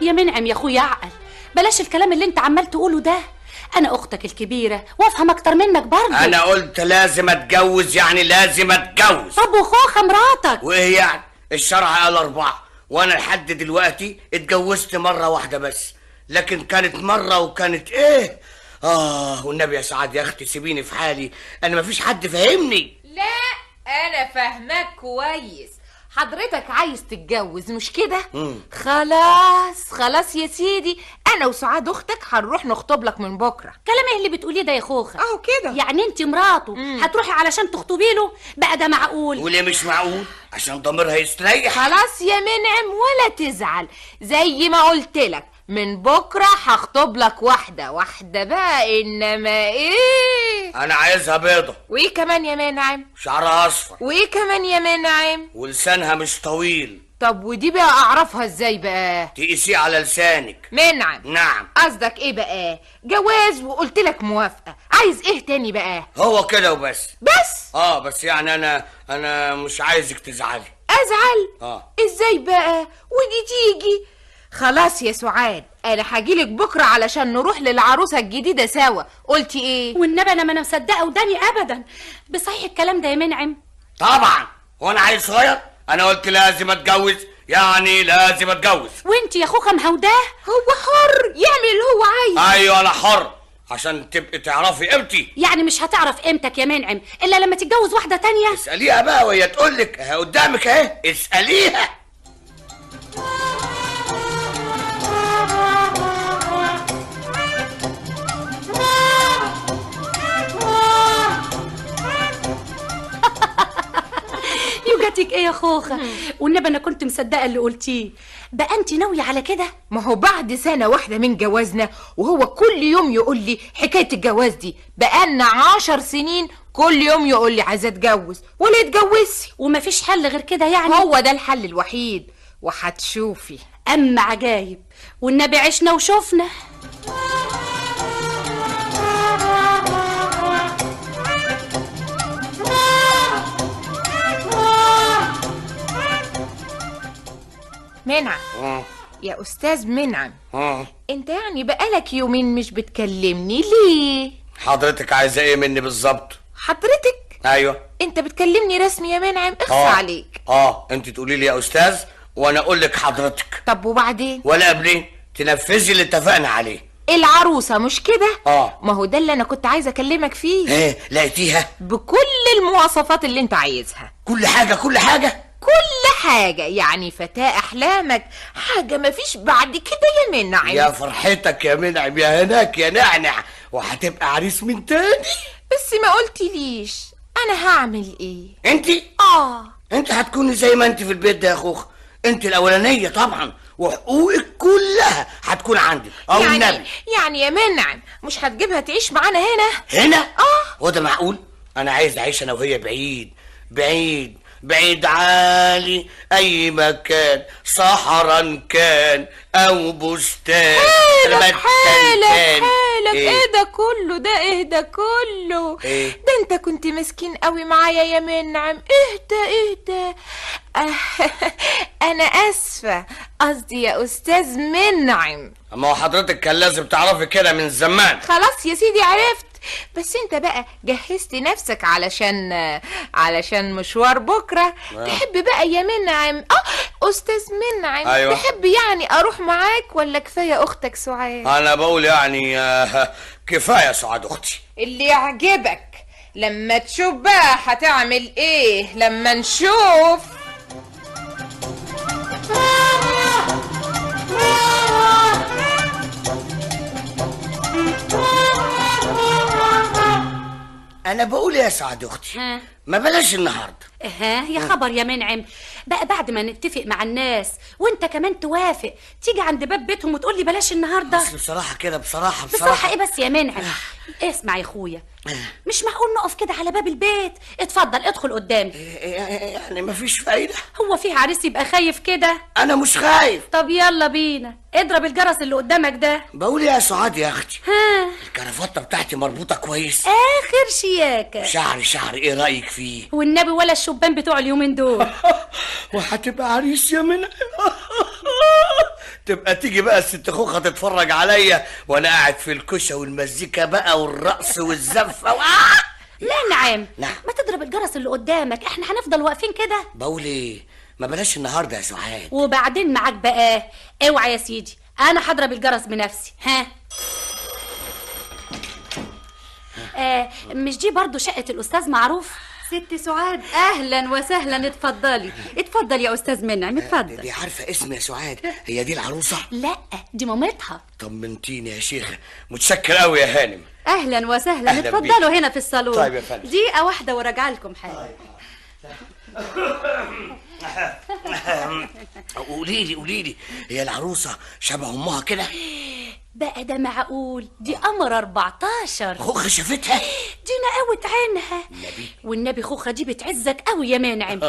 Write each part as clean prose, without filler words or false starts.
يا منعم يا اخويا عقل، بلاش الكلام اللي انت عمال تقوله ده. انا اختك الكبيره وافهم اكتر منك برضه. انا قلت لازم اتجوز، يعني لازم اتجوز. طب وخوخه مراتك؟ وايه يعني؟ الشرع قال 4 وانا لحد دلوقتي اتجوزت مرة واحدة بس، لكن كانت مرة وكانت ايه. والنبي يا سعاد يا اختي سيبيني في حالي، انا مفيش حد فاهمني. لا انا فاهمك كويس، حضرتك عايز تتجوز مش كده؟ خلاص يا سيدي، انا وسعاد اختك هنروح نخطب لك من بكره. كلام ايه اللي بتقوليه ده يا خوخه؟ اهو كده. يعني انت مراته هتروحي علشان تخطبي له بقى؟ ده معقول؟ وليه مش معقول؟ عشان ضميرها يستريح. خلاص يا منعم ولا تزعل، زي ما قلت لك من بكره هخطب لك واحده بقى، انما ايه؟ انا عايزها بيضة. وايه كمان يا منعم؟ شعرها اصفر. وايه كمان يا منعم؟ ولسانها مش طويل. طب ودي بقى اعرفها ازاي بقى؟ تقيسيه على لسانك. منعم. نعم. قصدك ايه بقى؟ جواز وقلت لك موافقه، عايز ايه تاني بقى؟ هو كده وبس. بس بس يعني انا مش عايزك تزعلي. ازعل؟ ازاي بقى ودي تيجي؟ خلاص يا سعاد، انا هجيلك بكره علشان نروح للعروسه الجديده سوا. قلتي ايه؟ والنبي انا ما مصدقه وداني ابدا. بصحيح الكلام ده يا منعم؟ طبعا، وانا عيل صغير؟ انا قلت لازم اتجوز، يعني لازم اتجوز. وانت يا خوخه مهوداه؟ هو حر يعمل اللي هو عايز. ايوه انا حر، عشان تبقي تعرفي قيمتي. يعني مش هتعرف قيمتك يا منعم الا لما تتجوز واحده تانية؟ اساليها بقى وهي تقولك قدامك اهي، اساليها. يوجتك ايه يا خوخه؟ والنبي انا كنت مصدقه اللي قلتيه. بقى انت ناويه على كده؟ ما هو بعد سنه واحده من جوازنا وهو كل يوم يقول لي حكايه الجواز دي، بقالنا 10 سنين كل يوم يقول لي عايزه اتجوز ولا يتجوزي. ومفيش حل غير كده يعني؟ هو ده الحل الوحيد وهتشوفي. اما عجايب، والنبي عشنا وشوفنا. منعم يا استاذ منعم، انت يعني بقالك يومين مش بتكلمني ليه؟ حضرتك عايزه ايه مني بالظبط؟ حضرتك؟ ايوه. انت بتكلمني رسمي يا منعم؟ اخفى عليك. انت تقولي لي يا استاذ وانا اقول لك حضرتك. طب وبعدين؟ ولا قبلين تنفذي اللي اتفقنا عليه. العروسه مش كده؟ ما هو ده اللي انا كنت عايزه اكلمك فيه. ايه لقيتيها؟ بكل المواصفات اللي انت عايزها. كل حاجه كل حاجة، يعني فتاة أحلامك، حاجة مفيش بعد كده يا منعم. يا فرحتك يا منعم، يا هناك يا نعنع، وهتبقى عريس من تاني. بس ما قلتليش أنا هعمل إيه؟ انتي؟ انت هتكوني زي ما انت في البيت ده يا اخوخ، انت الأولانية طبعا، وحقوقك كلها هتكون عندك. يعني يا منعم مش هتجيبها تعيش معانا هنا؟ هو ده معقول؟ أنا عايز أعيش أنا وهي بعيد عالي، اي مكان، صحراء كان او بستان. حالك ايه ده كله؟ ده انت كنت مسكين قوي معايا يا منعم. اهدى انا اسفة، قصدي يا استاذ منعم. اما هو حضرتك كان لازم تعرفي كده من زمان. خلاص يا سيدي عرفت، بس انت بقى جهزت نفسك علشان مشوار بكره. تحب بقى يا منعم استاذ منعم؟ أيوة. تحب يعني اروح معاك ولا كفايه اختك سعاد؟ انا بقول يعني كفايه سعاد اختي. اللي يعجبك، لما تشوف بقى هتعمل ايه لما نشوف. انا بقول يا سعاد اختي ما بلاش النهارده. يا خبر يا منعم، بقى بعد ما نتفق مع الناس وانت كمان توافق تيجي عند باب بيتهم وتقول لي بلاش النهارده؟ بس بصراحه كده بصراحه ايه بس يا منعم؟ اسمع يا اخويا، مش معقول نقف كده على باب البيت. اتفضل ادخل قدامي. يعني مفيش فايده؟ هو في عريس يبقى خايف كده؟ انا مش خايف. طب يلا بينا، اضرب الجرس اللي قدامك ده. بقول يا سعاد يا اختي، الكرافته بتاعتي مربوطه كويس، اخر شياكه. شعري ايه رايك فيه؟ والنبي ولا الشبان بتوع اليومين دول. وهتبقى عريس يا منعم. تبقى تيجي بقى الست خوخه تتفرج عليا وانا قاعد في الكشه والمزيكا بقى والرقص والزفه منعم، نعم. ما تضرب الجرس اللي قدامك، احنا هنفضل واقفين كده؟ بقول ايه، ما بلاش النهارده يا سعاد. وبعدين معاك بقى، اوعى يا سيدي، انا هضرب الجرس بنفسي. ها مش دي برضو شقة الأستاذ معروف؟ ست سعاد، اهلا وسهلا، اتفضلي اتفضل يا استاذ منعم، اتفضل. دي عارفه اسمي يا سعاد؟ هي دي العروسه؟ لا، دي مامتها. طمنتيني يا شيخه، متشكر قوي يا هانم. اهلا وسهلا، أهلاً اتفضلوا بيك. هنا في الصالون. طيب يا فندم. دقيقة واحدة وراجع لكم حاجة. قولي لي هي العروسه شبه امها كده؟ بقى ده معقول؟ دي قمر 14. خوخه شافتها؟ دي نقاوة عينها. والنبي خوخة دي بتعزك قوي يا منعم.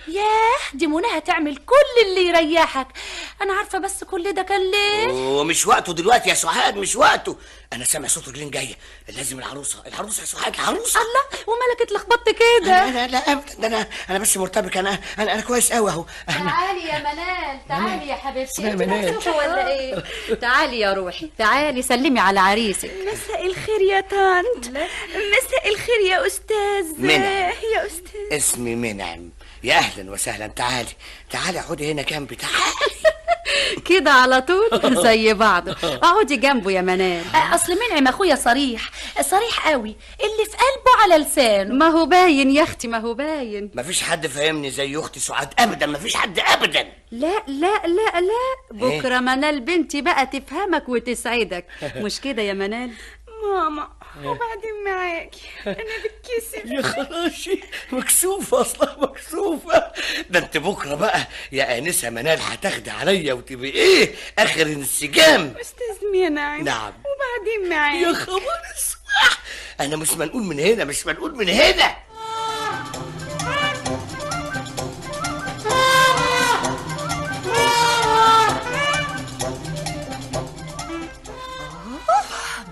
ياه، دي مناها تعمل كل اللي يريحك. انا عارفة بس كل ده كان ليه؟ ومش وقته دلوقتي يا سعاد، مش وقته. انا سامع صوت رجلين جايه، لازم العروسه يا سعاد، العروسه. الله، ومالك اتلخبطت كده؟ لا ابدا، ده انا بس مرتبك. انا كويس قوي اهو. تعالي يا منال، تعالي يا حبيبتي، يا انت منال. مكسوفة ولا ايه؟ تعالي يا روحي، تعالي سلمي على عريسك. مساء الخير يا طنط. مساء الخير يا أستاذ. منعم. يا أستاذ. اسمي منعم. يا اهلا وسهلا، تعالي اقعدي هنا جنبي، تعالي. كده على طول زي بعض. اقعدي جنبه يا منال. اصل منعم اخويا صريح قوي، اللي في قلبه على لسانه. ما هو باين يا اختي، ما هو باين. مفيش حد فاهمني زي اختي سعاد ابدا، مفيش حد ابدا. لا لا لا لا، بكره منال بنتي بقى تفهمك وتسعدك. مش كده يا منال؟ ماما، وبعدين معاكي أنا بتكسف. يا خراشي، مكسوفة أصلا، مكسوفة. ده أنت بكرة بقى يا آنسة منال هتاخدي عليا وتبقي إيه آخر انسجام. أستاذ منعم. نعم. وبعدين معاكي. يا خبر اسود، أنا مش منقول من هنا، مش منقول من هنا.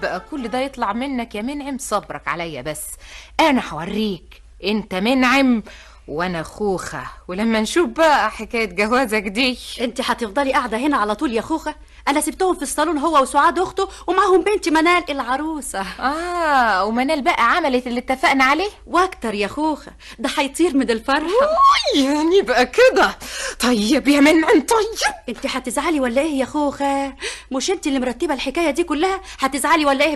بقى كل ده يطلع منك يا منعم؟ صبرك عليا بس، انا هوريك. انت منعم وانا خوخة، ولما نشوف بقى حكاية جوازك دي. انت هتفضلي قاعده هنا على طول يا خوخه؟ انا سبتهم في الصالون هو وسعاد اخته ومعهم بنتي منال العروسه. ومنال بقى عملت اللي اتفقنا عليه واكتر يا خوخه، ده هيطير من الفرحه. يعني بقى كده؟ طيب يا منعم، طيب. انت هتزعلي ولا ايه يا خوخه؟ مش انت اللي مرتبه الحكايه دي كلها؟ هتزعلي ولا ايه؟